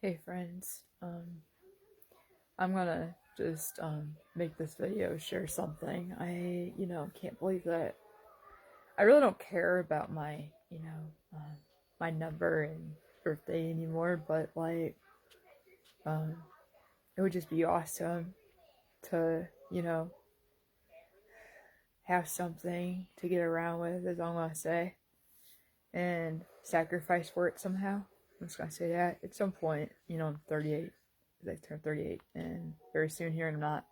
Hey friends, I'm gonna just make this video share something. I can't believe that I really don't care about my number and birthday anymore, but um, it would just be awesome to, have something to get around with, as I'm gonna say, and sacrifice for it somehow. I'm just gonna say that at some point, I'm 38. I turned 38, and very soon here I'm not.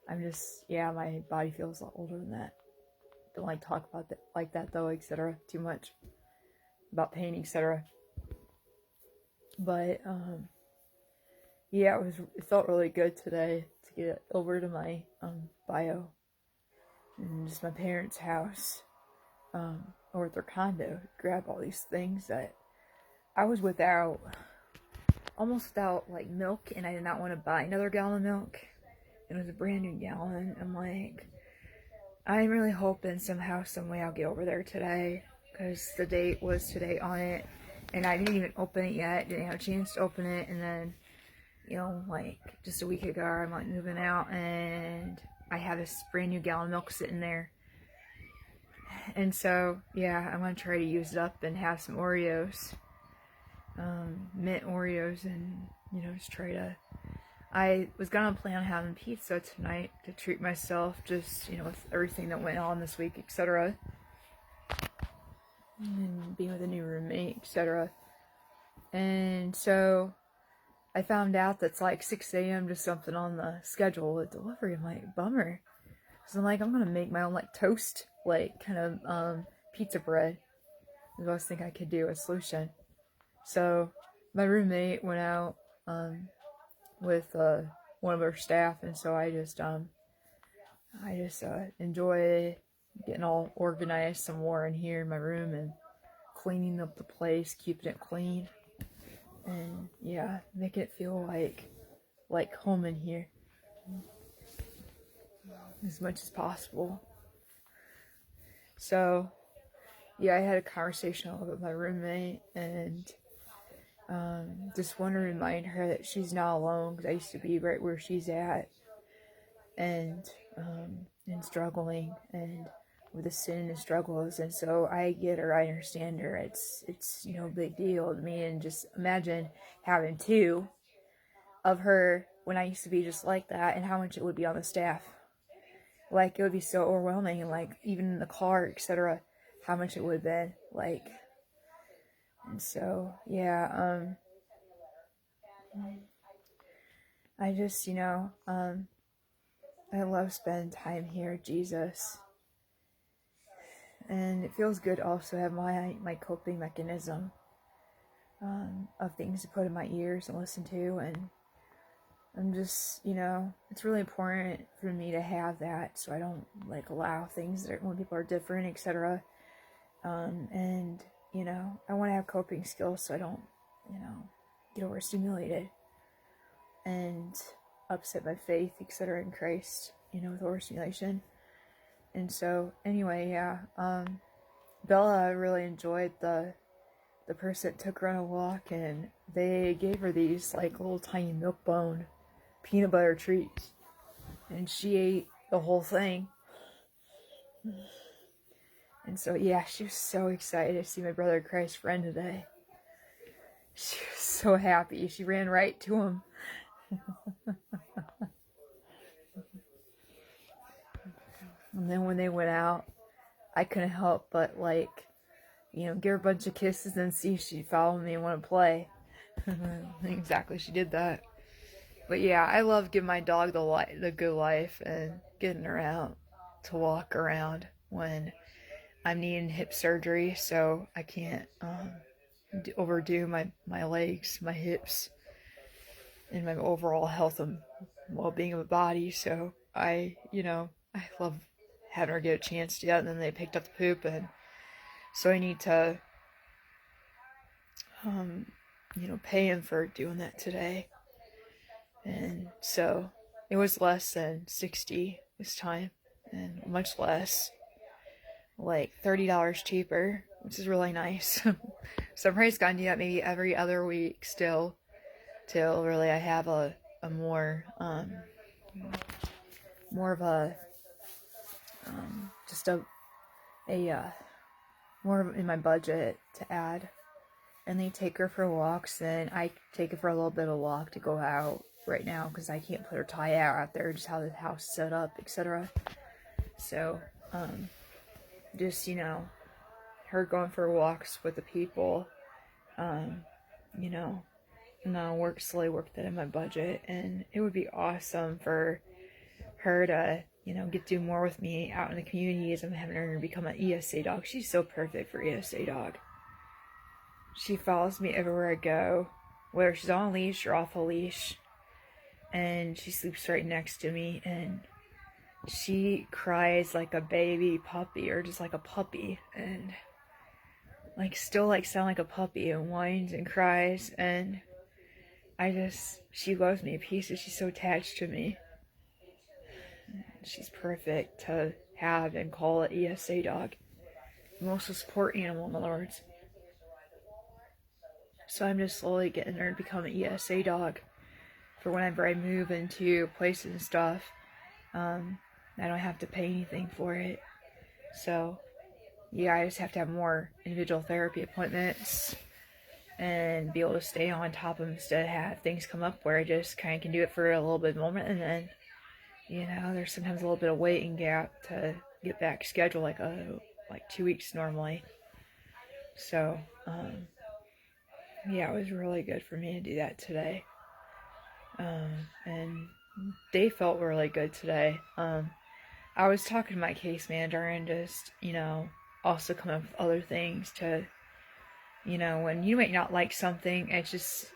I'm just, yeah, my body feels a lot older than that. Don't like talk about that like that though, etc. Too much about pain, etc. But yeah, it felt really good today to get over to my bio and just my parents' house or their condo, grab all these things that I was almost without like milk, and I did not want to buy another gallon of milk. It was a brand new gallon. I'm really hoping somehow, some way I'll get over there today, because the date was today on it, and I didn't even open it yet. Didn't have a chance to open it, and then, like just a week ago, I'm like moving out, and I have this brand new gallon of milk sitting there, and so yeah, I'm gonna try to use it up and have some Oreos, mint Oreos, and just try to. I was gonna plan on having pizza tonight to treat myself, just with everything that went on this week, etc. And being with a new roommate, etc. And so I found out that's like 6 a.m. just something on the schedule with delivery. I'm like, bummer. So I'm gonna make my own like toast, like kind of pizza bread. I was thinking I could do a solution. So my roommate went out with one of her staff, and so I just enjoy getting all organized some more in here in my room and cleaning up the place, keeping it clean, and yeah, making it feel like home in here as much as possible. So yeah, I had a conversation with my roommate, and just want to remind her that she's not alone, because I used to be right where she's at, and struggling, and with the sin and struggles, and so I get her, I understand her. It's a big deal to me, and just imagine having two of her when I used to be just like that, and how much it would be on the staff. Like, it would be so overwhelming, and like even in the car, etc., how much it would have been like. And so yeah, I just I love spending time here, Jesus. And it feels good to also have my coping mechanism of things to put in my ears and listen to. And I'm just, it's really important for me to have that, so I don't like allow things that when people are different, etc. And I want to have coping skills, so I don't, get overstimulated and upset my faith, etc. in Christ, with overstimulation. And so anyway, yeah, Bella really enjoyed the person that took her on a walk, and they gave her these like little tiny milk bone peanut butter treats, and she ate the whole thing. And so yeah, she was so excited to see my brother Christ's friend today. She was so happy. She ran right to him. And then when they went out, I couldn't help but give her a bunch of kisses and see if she'd follow me and want to play. Exactly, she did that. But yeah, I love giving my dog the good life, and getting her out to walk around when I'm needing hip surgery, so I can't overdo my legs, my hips, and my overall health and well-being of my body. So I love having her get a chance to do that. And then they picked up the poop, and so I need to pay him for doing that today. And so it was less than 60 this time, and much less, like $30 cheaper, which is really nice. So I'm probably just gonna do that maybe every other week still, till really I have a more more of a just a more in my budget to add. And they take her for walks, and I take her for a little bit of a walk to go out right now because I can't put her tie out there, just how the house is set up, etc. So, just, her going for walks with the people, you know, and I'll slowly work that in my budget, and it would be awesome for her to, get to do more with me out in the communities. I'm having her become an ESA dog. She's so perfect for ESA dog. She follows me everywhere I go, whether she's on a leash or off a leash, and she sleeps right next to me, and she cries like a baby puppy, or just like a puppy, and still sound like a puppy, and whines and cries, and she loves me to pieces. She's so attached to me. She's perfect to have and call an ESA dog. Most support animal, in other words. So I'm just slowly getting her to become an ESA dog for whenever I move into places and stuff. I don't have to pay anything for it. So, yeah, I just have to have more individual therapy appointments and be able to stay on top of them instead of have things come up where I just kind of can do it for a little bit of a moment, and then, there's sometimes a little bit of waiting gap to get back scheduled, like 2 weeks normally. So, yeah, it was really good for me to do that today. And they felt really good today. I was talking to my case manager and just, also come up with other things to, when you might not like something, it's just,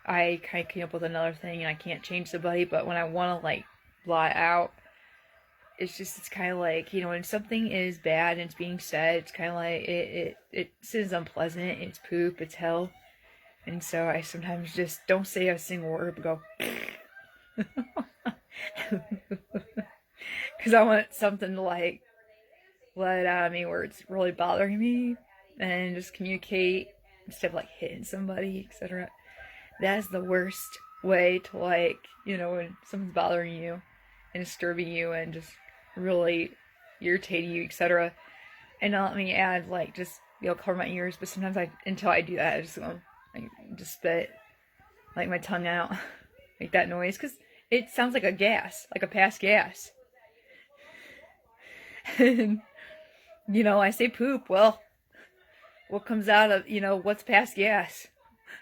I kind of came up with another thing, and I can't change somebody, but when I want to, blot out, it's kind of like, when something is bad and it's being said, it's kind of like, it is unpleasant, it's poop, it's hell. And so I sometimes just don't say a single word, but go, because I want something to let it out of me where it's really bothering me, and just communicate instead of hitting somebody, etc. That's the worst way to when someone's bothering you and disturbing you and just really irritating you, etc. And not let me add just cover my ears, but sometimes until I do that, I just go, just spit my tongue out, make that noise, because it sounds like a gas, like a past gas. And I say poop, well, what comes out of, what's past gas?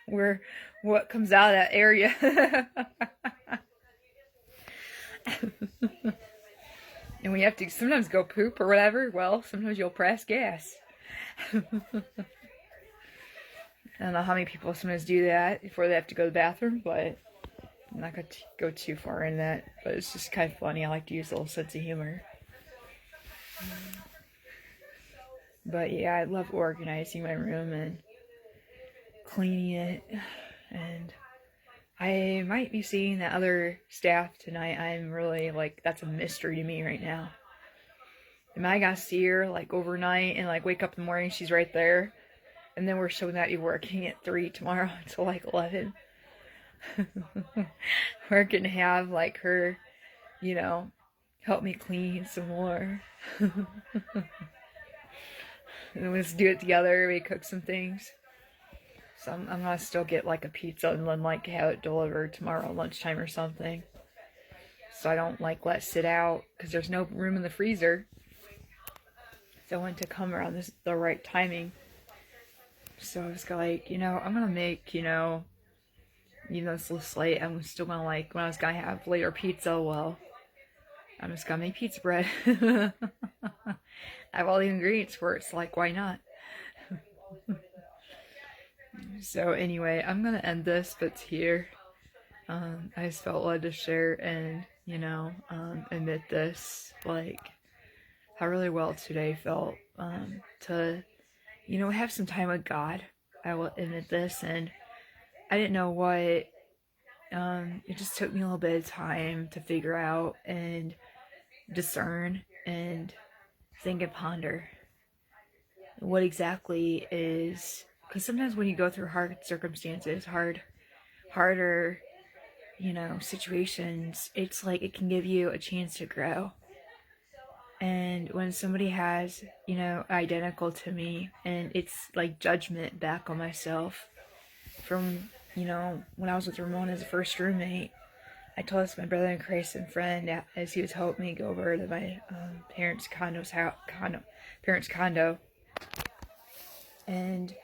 What comes out of that area? And we have to sometimes go poop or whatever, well, sometimes you'll pass gas. I don't know how many people sometimes do that before they have to go to the bathroom, but I'm not going to go too far in that. But it's just kind of funny. I like to use a little sense of humor. But yeah, I love organizing my room and cleaning it. And I might be seeing the other staff tonight. I'm really that's a mystery to me right now. Am I gonna see her overnight and wake up in the morning, she's right there? And then we're showing that you're working at 3 tomorrow until 11. We're gonna have her, help me clean some more. And let's do it together. We cook some things. So I'm gonna still get a pizza and then have it delivered tomorrow lunchtime or something. So I don't let it sit out because there's no room in the freezer. So I want to come around the right timing. So I was I'm gonna make, even though it's a little late, I'm still gonna when I was gonna have later pizza, well, I'm just gonna make pizza bread. I have all the ingredients for it, so why not? So anyway, I'm gonna end this, but here. I just felt led to share and, admit this, how really well today felt, to, have some time with God. I will admit this, and I didn't know what, it just took me a little bit of time to figure out and discern and think and ponder what exactly is Because sometimes when you go through hard circumstances, harder, situations, it's like it can give you a chance to grow. And when somebody has, identical to me, and it's like judgment back on myself from, when I was with Ramona's first roommate, I told this to my brother in Christ and friend as he was helping me go over to my parents' condo. And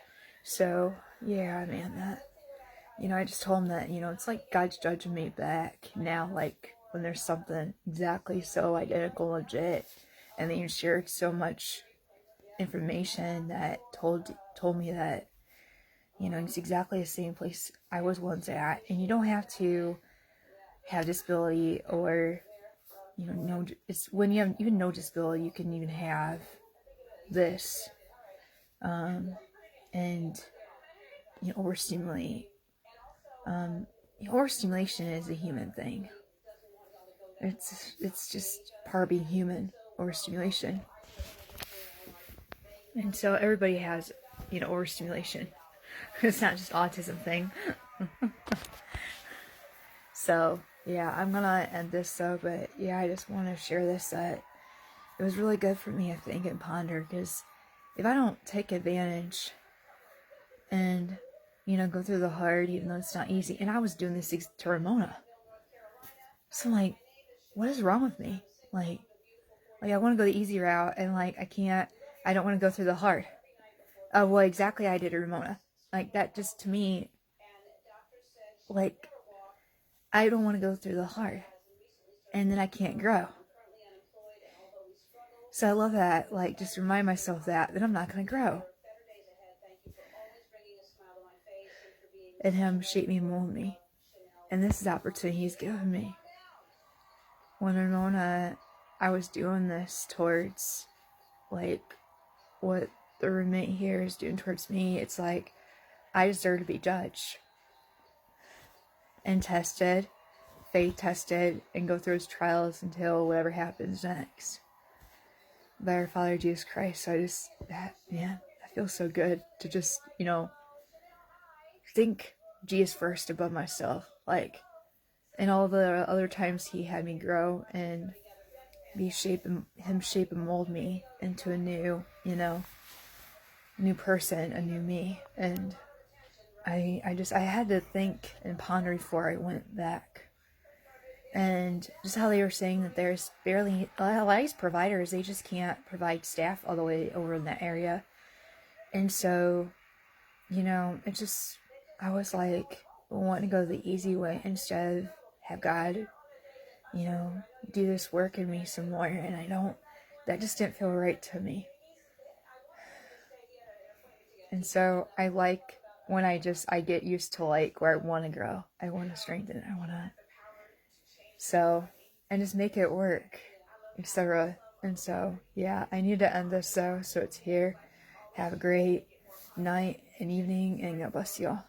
so, yeah, man, that, I just told him that, it's like God's judging me back now, like when there's something exactly so identical, legit, and then you shared so much information that told me that, it's exactly the same place I was once at, and you don't have to have disability or, no, it's when you have even no disability, you can even have this, and, overstimulate. Overstimulation is a human thing. It's just part of being human, overstimulation. And so everybody has, overstimulation. It's not just autism thing. So, yeah, I'm gonna end this though, but yeah, I just want to share this, that it was really good for me, I think, and ponder, because if I don't take advantage and, go through the hard, even though it's not easy, and I was doing this to Ramona. So, like, what is wrong with me? Like I want to go the easy route, and, like, I don't want to go through the hard. Well, exactly, I did to Ramona. Like, that just, to me, like, I don't want to go through the hard, and then I can't grow. So I love that, like, just remind myself that I'm not going to grow. And Him shape me, mold me. And this is the opportunity He's given me. When Ramona, I was doing this towards, like, what the roommate here is doing towards me, it's like, I deserve to be judged and tested, faith tested, and go through His trials until whatever happens next by our Father Jesus Christ. So I feel so good to just, think Jesus first above myself, like, and all the other times He had me grow and Him shape and mold me into a new, new person, a new me. And I had to think and ponder before I went back. And just how they were saying that there's barely, a lot of these providers, they just can't provide staff all the way over in that area. And so, I was like, wanting to go the easy way instead of have God, do this work in me some more. And that just didn't feel right to me. And so I like when I get used to, like, where I want to grow, I want to strengthen, and just make it work, etc. And so, yeah, I need to end this though, so it's here. Have a great night and evening, and God bless you all.